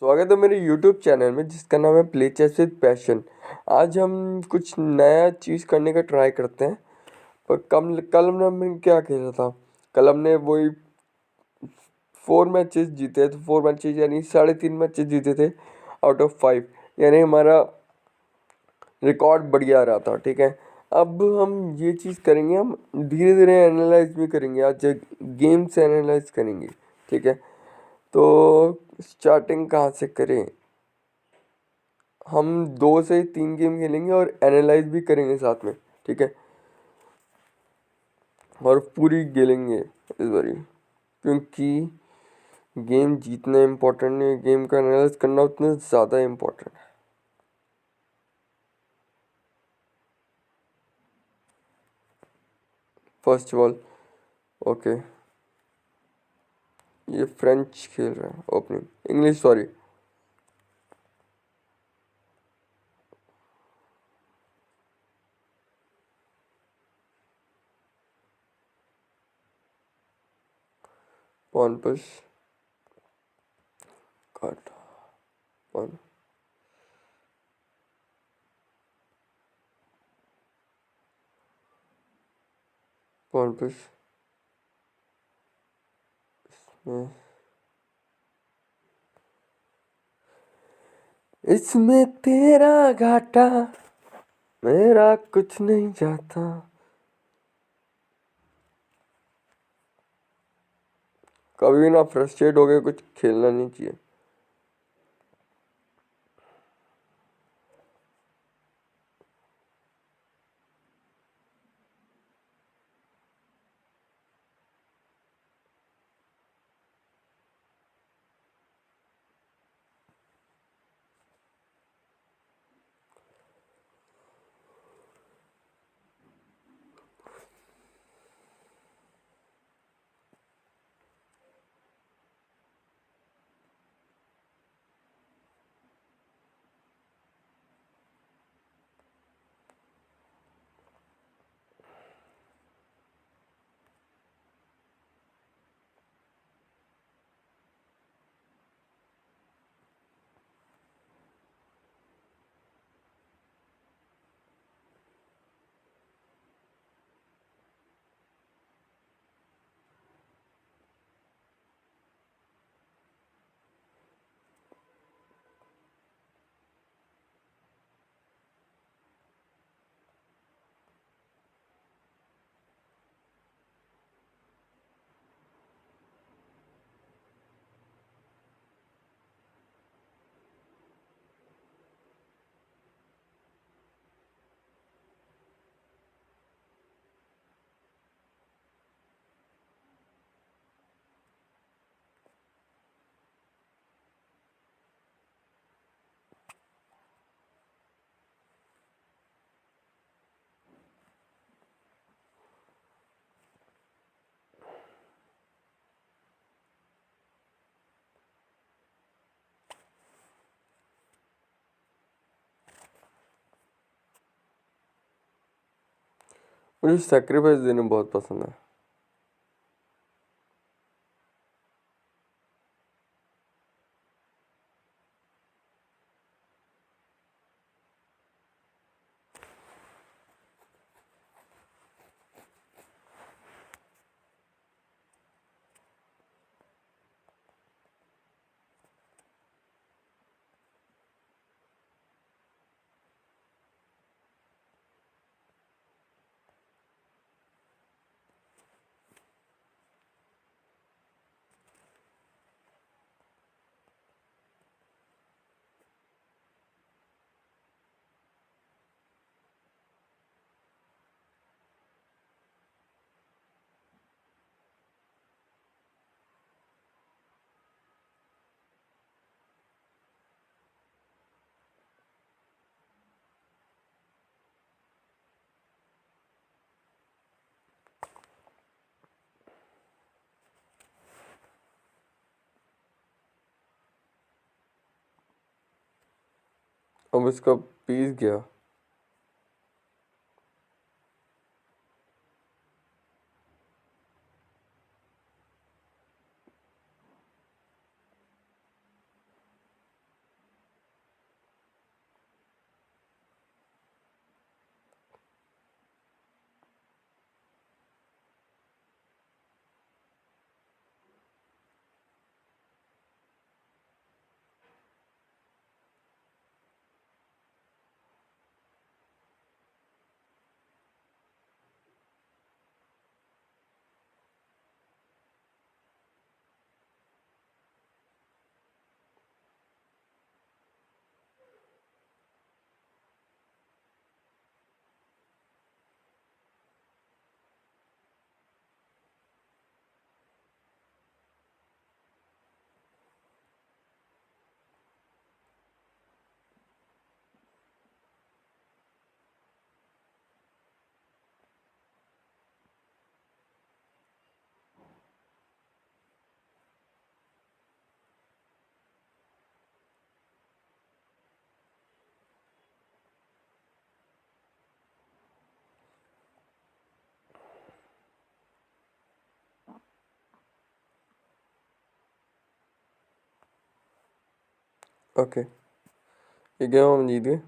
स्वागत है मेरे YouTube चैनल में जिसका नाम है प्ले चेस विद पैशन। आज हम कुछ नया चीज़ करने का ट्राई करते हैं। पर कल कल हमने क्या खेला था। कल हमने वही 4 मैचेस जीते तो 4 मैचेस यानी 3.5 मैचेस जीते थे आउट ऑफ 5। यानी हमारा रिकॉर्ड बढ़िया रहा था। ठीक है, अब हम ये चीज़ करेंगे, हम धीरे धीरे एनालाइज भी करेंगे, आज गेम से एनालाइज करेंगे। ठीक है, तो स्टार्टिंग कहाँ से करें। हम 2 से 3 गेम खेलेंगे और एनालाइज भी करेंगे साथ में। ठीक है, और पूरी खेलेंगे इस बारी, क्योंकि गेम जीतना इम्पोर्टेंट नहीं है, गेम का एनालाइज करना उतना ज़्यादा इम्पोर्टेंट है। फर्स्ट ऑफ ऑल, ओके, ये फ्रेंच खेल रहा है opening, English sorry. Pawn push, काट, पॉन, पॉन पुश, इसमें तेरा घाटा मेरा कुछ नहीं जाता। कभी ना फ्रस्ट्रेट हो गए कुछ खेलना नहीं चाहिए। मुझे सेक्रीफाइस देना बहुत पसंद है। अब इसका पीस गया। ओके, ये गेम हम जीत गए।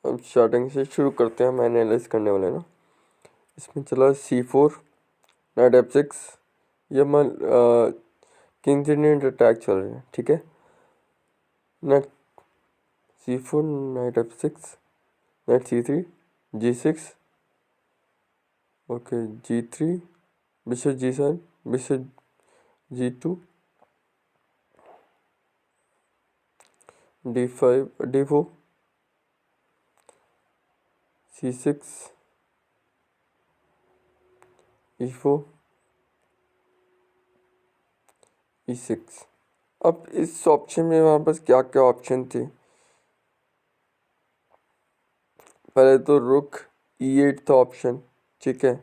अब स्टार्टिंग से शुरू करते हैं, हम एनालाइज करने वाले हैं ना। इसमें चला C4, नाइट F6, ये हमारा किंग्स इंडियन अटैक चल रहे हैं, ठीक है। Night C4, night F6, night C3, G6, okay G3, bishop G7, bishop G2, D5, D4, C6, E4, E6। अब इस ऑप्शन में हमारे पास क्या क्या ऑप्शन थे। पहले तो रुक E8 था ऑप्शन, ठीक है,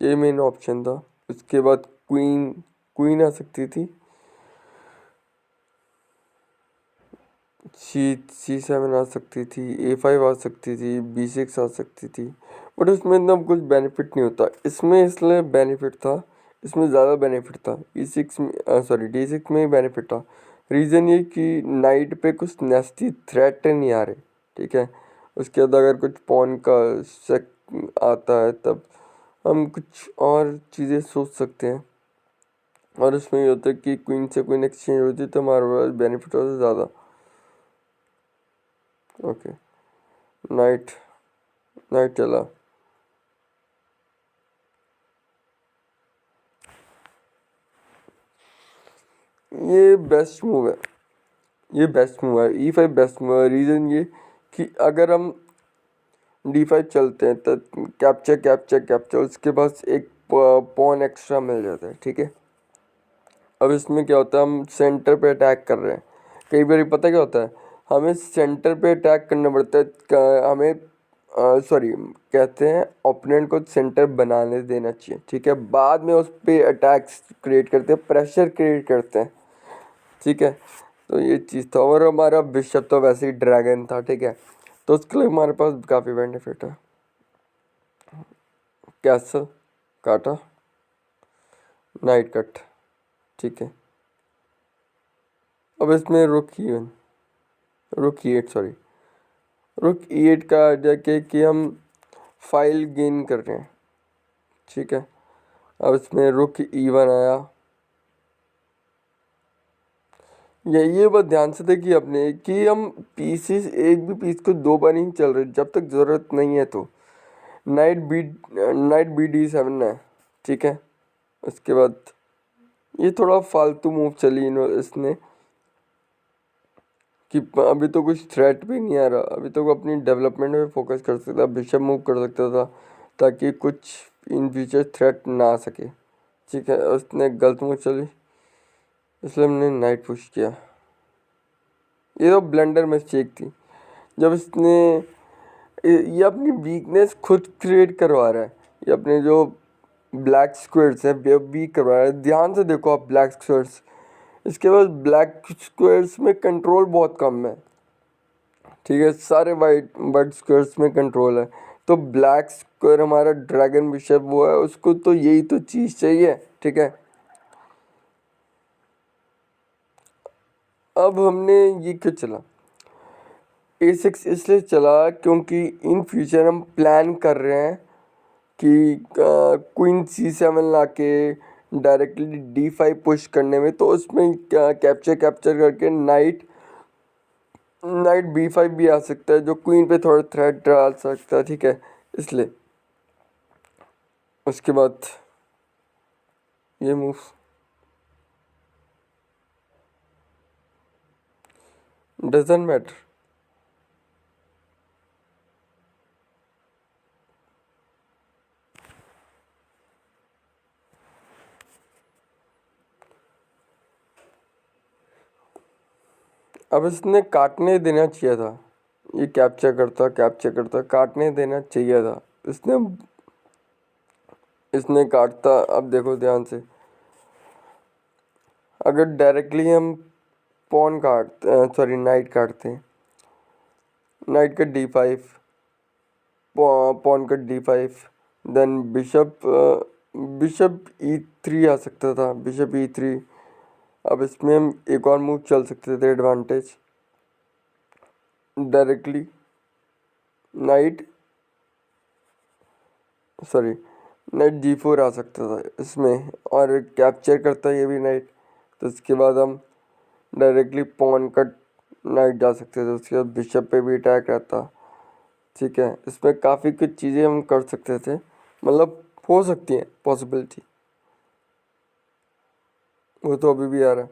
ये मेन ऑप्शन था। उसके बाद क्वीन क्वीन आ सकती थी, C7 आ सकती थी, A5 आ सकती थी, B6 आ सकती थी। बट उसमें इतना कुछ बेनिफिट नहीं होता। इसमें इसलिए बेनिफिट था, इसमें ज़्यादा बेनिफिट था E6 में, सॉरी D6 में ही बेनिफिट था। रीज़न ये कि नाइट पे कुछ नेस्टी थ्रेट नहीं आ रहे, ठीक है। उसके बाद अगर कुछ पॉन का शक आता है तब हम कुछ और चीज़ें सोच सकते हैं। और उसमें ये होता है कि क्वीन से क्वीन एक्सचेंज होती है तो हमारे पास बेनिफिट होता है ज़्यादा। ओके, नाइट नाइट चला, ये बेस्ट मूव है, ये बेस्ट मूव है, E5 बेस्ट मूव है। रीज़न ये कि अगर हम D5 चलते हैं तो कैप्चर कैप्चर कैप्चर, उसके पास एक पॉन एक्स्ट्रा मिल जाता है, ठीक है। अब इसमें क्या होता है, हम सेंटर पे अटैक कर रहे हैं, कई बार पता क्या होता है, हमें सेंटर पे अटैक करना पड़ता है। हमें सॉरी कहते हैं ओपोनेंट को सेंटर बनाने देना चाहिए, ठीक है। बाद में उस पे अटैक्स क्रिएट करते हैं, प्रेशर क्रिएट करते हैं, ठीक है। तो ये चीज़ था। और हमारा बिशप तो वैसे ही ड्रैगन था, ठीक है, तो उसके लिए हमारे पास काफ़ी बेनिफिट है। कैसल काटा, नाइट कट, ठीक है। अब इसमें रुक E8 का आइडिया क्या है कि हम फाइल गेन कर रहे हैं, ठीक है। अब इसमें रुक E1 आया, ये बात ध्यान से देखिए अपने कि हम पीसीस एक भी पीस को दो बार नहीं चल रहे जब तक ज़रूरत नहीं है। तो नाइट बी D7 है, ठीक है। उसके बाद ये थोड़ा फालतू मूव चली इसने कि अभी तो कुछ थ्रेट भी नहीं आ रहा, अभी तो अपनी डेवलपमेंट में फोकस कर सकता, बिशप मूव कर सकता था ताकि कुछ इन फ्यूचर थ्रेट ना आ सके, ठीक है। उसने गलत मूव चली, इसलिए हमने नाइट पुश किया। ये तो ब्लेंडर मिस्टेक थी, जब इसने ये अपनी वीकनेस खुद क्रिएट करवा रहा है। ये अपने जो ब्लैक स्क्वायर्स है वे वीक करवा रहा है। ध्यान से देखो आप ब्लैक स्क्वायर्स, इसके बाद ब्लैक स्क्वायर्स में कंट्रोल बहुत कम है, ठीक है। सारे वाइट वाइट स्क्वायर्स में कंट्रोल है। तो ब्लैक स्क्वायर हमारा ड्रैगन बिशप वो है, उसको तो यही तो चीज़ चाहिए, ठीक है। अब हमने ये क्यों चला A6 इसलिए चला क्योंकि इन फ्यूचर हम प्लान कर रहे हैं कि क्वीन C7 लाके डायरेक्टली D5 पुश करने में, तो उसमें कैप्चर कैप्चर करके नाइट नाइट B5 भी आ सकता है जो क्वीन पे थोड़ा थ्रेट डाल सकता है, ठीक है, इसलिए। उसके बाद ये मूव डजंट मैटर। अब इसने काटने देना चाहिए था, ये कैप्चर करता काटने देना चाहिए था। इसने इसने काटता। अब देखो ध्यान से, अगर डायरेक्टली हम पॉन काटते सॉरी नाइट काटते हैं, नाइट का D5, पॉन का D5, देन बिशप E3 आ सकता था, बिशप E3। अब इसमें हम एक और मूव चल सकते थे advantage, directly night sorry night G4 आ सकता था इसमें, और कैप्चर करता ये भी नाइट। तो उसके बाद हम डायरेक्टली पॉन कट नाइट जा सकते थे, उसके बाद बिशप पे भी अटैक रहता। ठीक है, इसमें काफ़ी कुछ चीज़ें हम कर सकते थे, मतलब हो सकती हैं पॉसिबिलिटी। वो तो अभी भी आ रहा है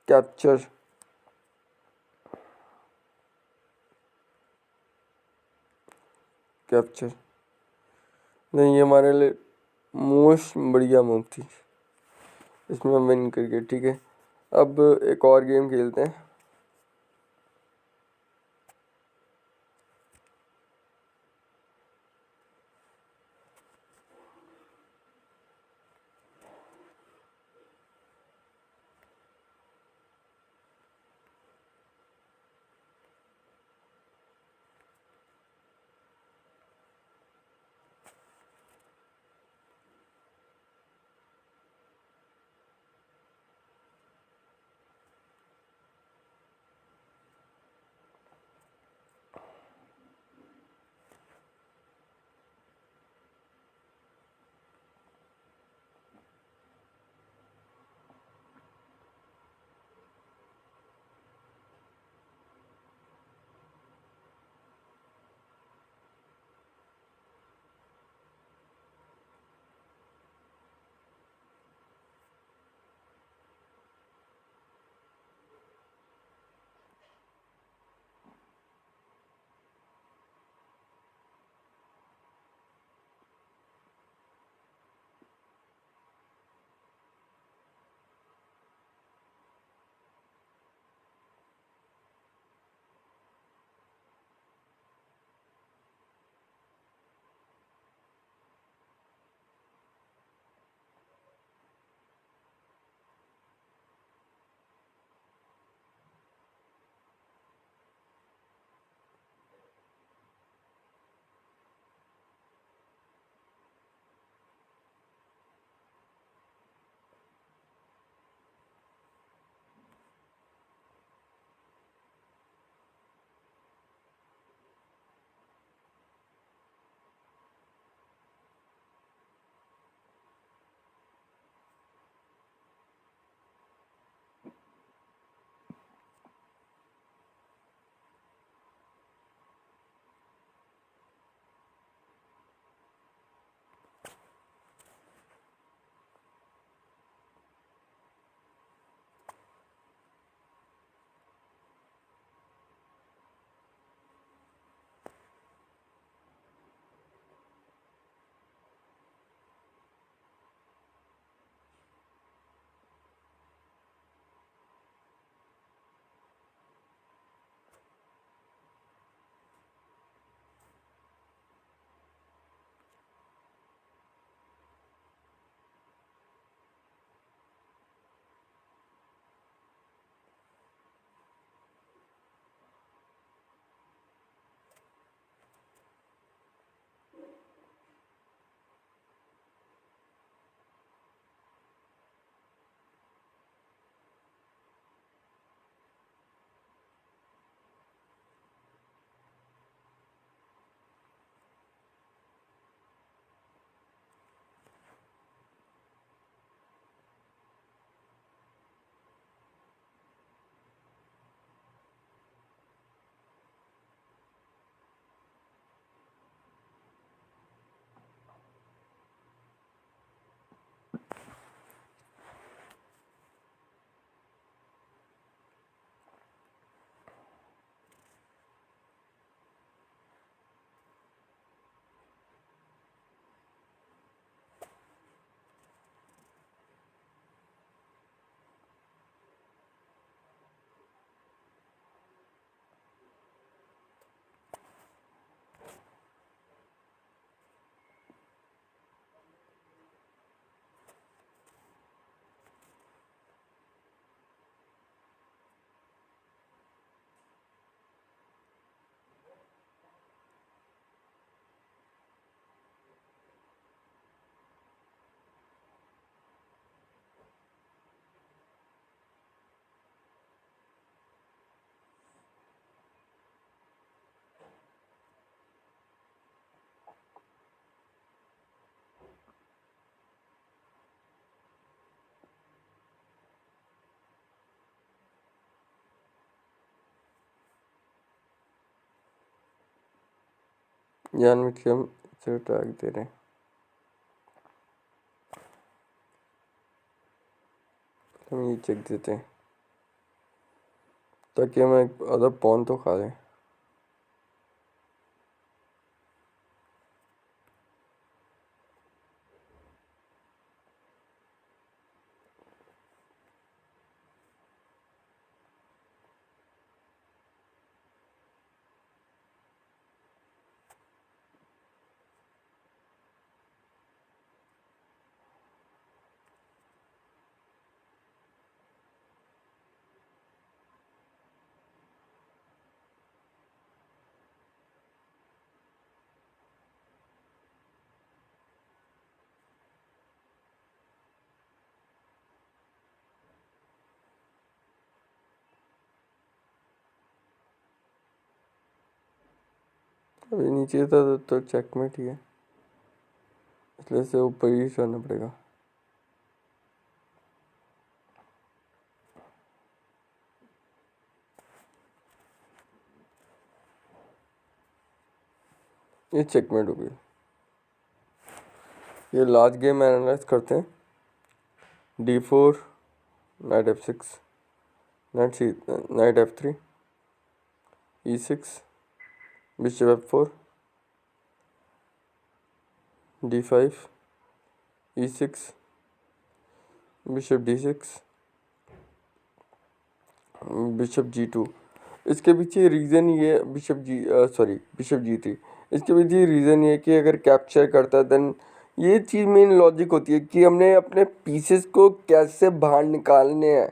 कैप्चर। कैप्चर नहीं, ये हमारे लिए मोस्ट बढ़िया मूव थी, इसमें हम विन करके। ठीक है, अब एक और गेम खेलते हैं। जानबूझ के हम इसे टैग दे रहे हैं। हम ये चेक देते हैं ताकि हम एक अदर पॉन तो खा लें। अभी नीचे था तो चेकमेट ही है, इसलिए से ऊपर ही चढ़ना पड़ेगा। ये चेकमेट हो गई। ये लास्ट गेम एनालाइज करते हैं। D4, night F6, night F3, E6, bishop F4, D5, E6, bishop D6, bishop G2। इसके पीछे रीज़न ये बिशप G3। इसके पीछे रीज़न ये कि अगर कैप्चर करता है देन ये चीज़ मेन लॉजिक होती है कि हमने अपने पीसेस को कैसे बाहर निकालने हैं।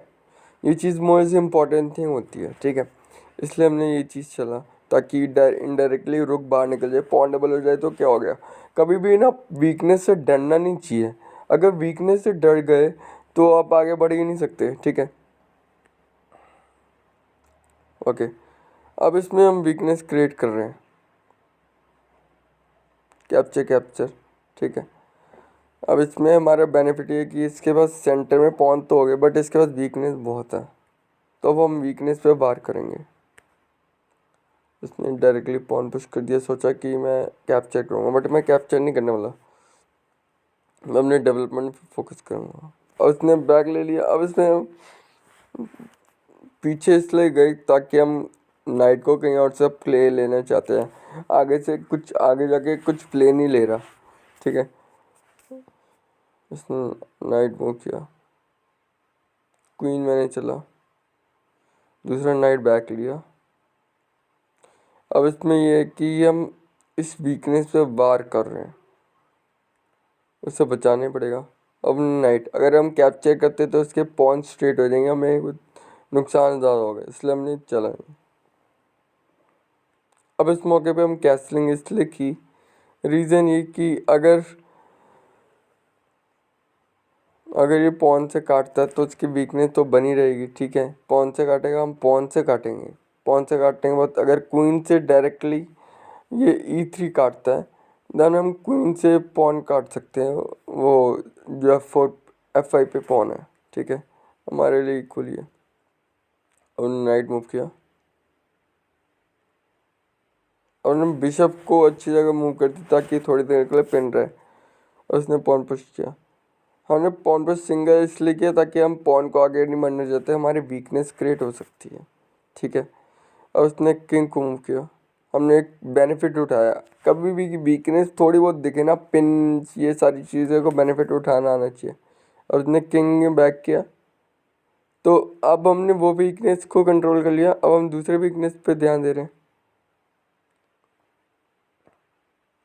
ये चीज़ मोस्ट इम्पॉर्टेंट थिंग होती है, ठीक है। इसलिए हमने ये चीज़ चला ताकि इनडायरेक्टली रुक बाहर निकल जाए, पॉन डबल हो जाए तो क्या हो गया। कभी भी ना वीकनेस से डरना नहीं चाहिए। अगर वीकनेस से डर गए तो आप आगे बढ़ ही नहीं सकते, ठीक है। ओके, अब इसमें हम वीकनेस क्रिएट कर रहे हैं, कैप्चर, ठीक है। अब इसमें हमारा बेनिफिट ये है कि इसके पास सेंटर में पॉन तो हो गए बट इसके पास वीकनेस बहुत है, तो अब हम वीकनेस पे वार करेंगे। इसने डायरेक्टली पॉन पुश कर दिया, सोचा कि मैं कैप्चर करूँगा बट मैं कैप्चर नहीं करने वाला, मैं अपने डेवलपमेंट पे फोकस करूँगा। और उसने बैग ले लिया। अब इसमें पीछे इसलिए गए ताकि हम नाइट को कहीं और से प्ले लेना चाहते हैं, आगे से कुछ आगे जाके कुछ प्ले नहीं ले रहा, ठीक है। इसने नाइट मूव किया, क्वीन मैंने चला, दूसरा नाइट बैक लिया। अब इसमें यह है कि हम इस वीकनेस पे वार कर रहे हैं, उससे बचाने पड़ेगा। अब नाइट अगर हम कैप्चर करते तो उसके पॉन स्ट्रेट हो जाएंगे, हमें कुछ नुकसान ज़्यादा होगा, इसलिए हमने चला नहीं। अब इस मौके पे हम कैसलिंग इसलिए की, रीज़न ये कि अगर ये पॉन से काटता है तो उसकी वीकनेस तो बनी रहेगी, ठीक है। पॉन से काटेगा, हम पॉन से काटेंगे। पॉन से काटने के बाद अगर क्वीन से डायरेक्टली ये E3 काटता है देन हम क्वीन से पॉन काट सकते हैं, वो जो F5 पे पॉन है, ठीक है, हमारे लिए इक्वल ही है। और नाइट मूव किया और हम बिशप को अच्छी जगह मूव कर दी ताकि थोड़ी देर के लिए पिन रहे, और उसने पॉन पुश किया। हमने पॉन पुश सिंगल इसलिए किया ताकि हम पॉन को आगे नहीं बढ़ने देते, हमारी वीकनेस क्रिएट हो सकती है, ठीक है। और उसने किंग को मूव किया, हमने एक बेनिफिट उठाया। कभी भी वीकनेस थोड़ी बहुत दिखे ना, पिन ये सारी चीज़ों को बेनिफिट उठाना आना चाहिए। और उसने किंग बैक किया, तो अब हमने वो वीकनेस को कंट्रोल कर लिया। अब हम दूसरे वीकनेस पे ध्यान दे रहे हैं।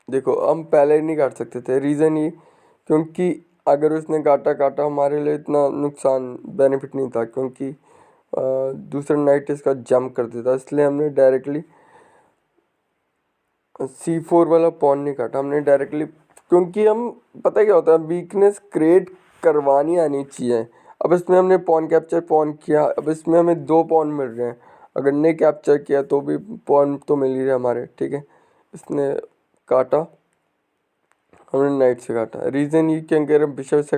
देखो हम पहले नहीं काट सकते थे, रीज़न ये क्योंकि अगर उसने काटा हमारे लिए इतना नुकसान बेनिफिट नहीं था, क्योंकि दूसरा नाइट इसका जंप कर देता, इसलिए हमने डायरेक्टली C4 वाला पॉन नहीं काटा, हमने डायरेक्टली, क्योंकि हम पता क्या होता है वीकनेस क्रिएट करवानी आनी चाहिए। अब इसमें हमने पॉन कैप्चर पॉन किया, अब इसमें हमें 2 पॉन मिल रहे हैं, अगर नहीं कैप्चर किया तो भी पॉन तो मिल ही रहे हमारे, ठीक है। इसने काटा, हमने नाइट से काटा। रीज़न ये कि अगर हम बिशप से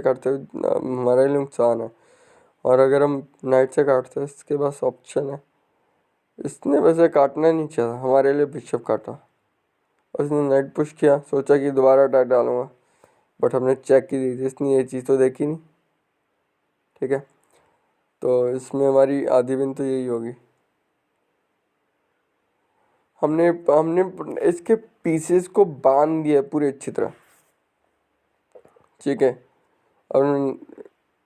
काटते हमारे लिए नुकसान है, और अगर हम नाइट से काटते हैं इसके पास ऑप्शन है। इसने वैसे काटना नहीं चाहा, हमारे लिए बिशप काटा उसने नाइट पुश किया, सोचा कि दोबारा अटैक डालूंगा, बट हमने चेक की थी, इसने ये चीज़ तो देखी नहीं। ठीक है, तो इसमें हमारी आधी विन तो यही होगी। हमने हमने इसके पीसेस को बांध दिया पूरे अच्छी तरह। ठीक है, और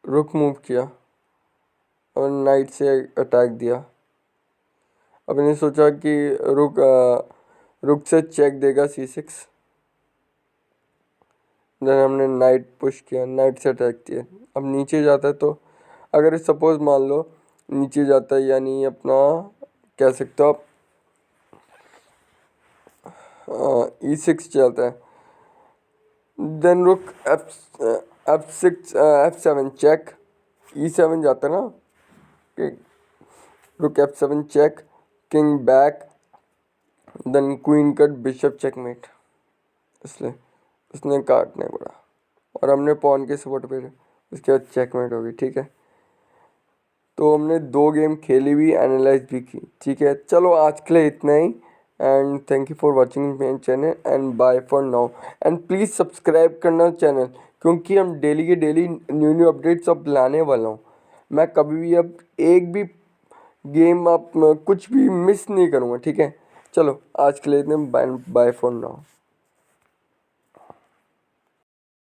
रुक मूव किया और नाइट से अटैक दिया। अब मैंने सोचा कि रुक से चेक देगा C6। देन हमने नाइट पुश किया, नाइट से अटैक किया। अब नीचे जाता है तो अगर सपोज मान लो नीचे जाता है, यानी अपना कह सकते हो आप E6 चलता है, देन रुक F7 चेक, E7 जाता है ना, रुक F7 check, king back, then queen cut, bishop checkmate. इसलिए उसने काटने पड़ा और हमने पॉन के सपोर्ट पे उसके बाद चेकमेट हो गई। ठीक है, तो हमने 2 गेम खेली भी, एनालाइज भी की। ठीक है, चलो आज के लिए इतना ही, and thank you for watching my channel and bye for now. And please subscribe करना चैनल, क्योंकि हम डेली के डेली न्यू न्यू अपडेट्स अब लाने वाला हूँ। मैं कभी भी अब एक भी गेम आप कुछ भी मिस नहीं करूँगा। ठीक है, चलो आज के लिए इतने, बाय फॉर नाउ।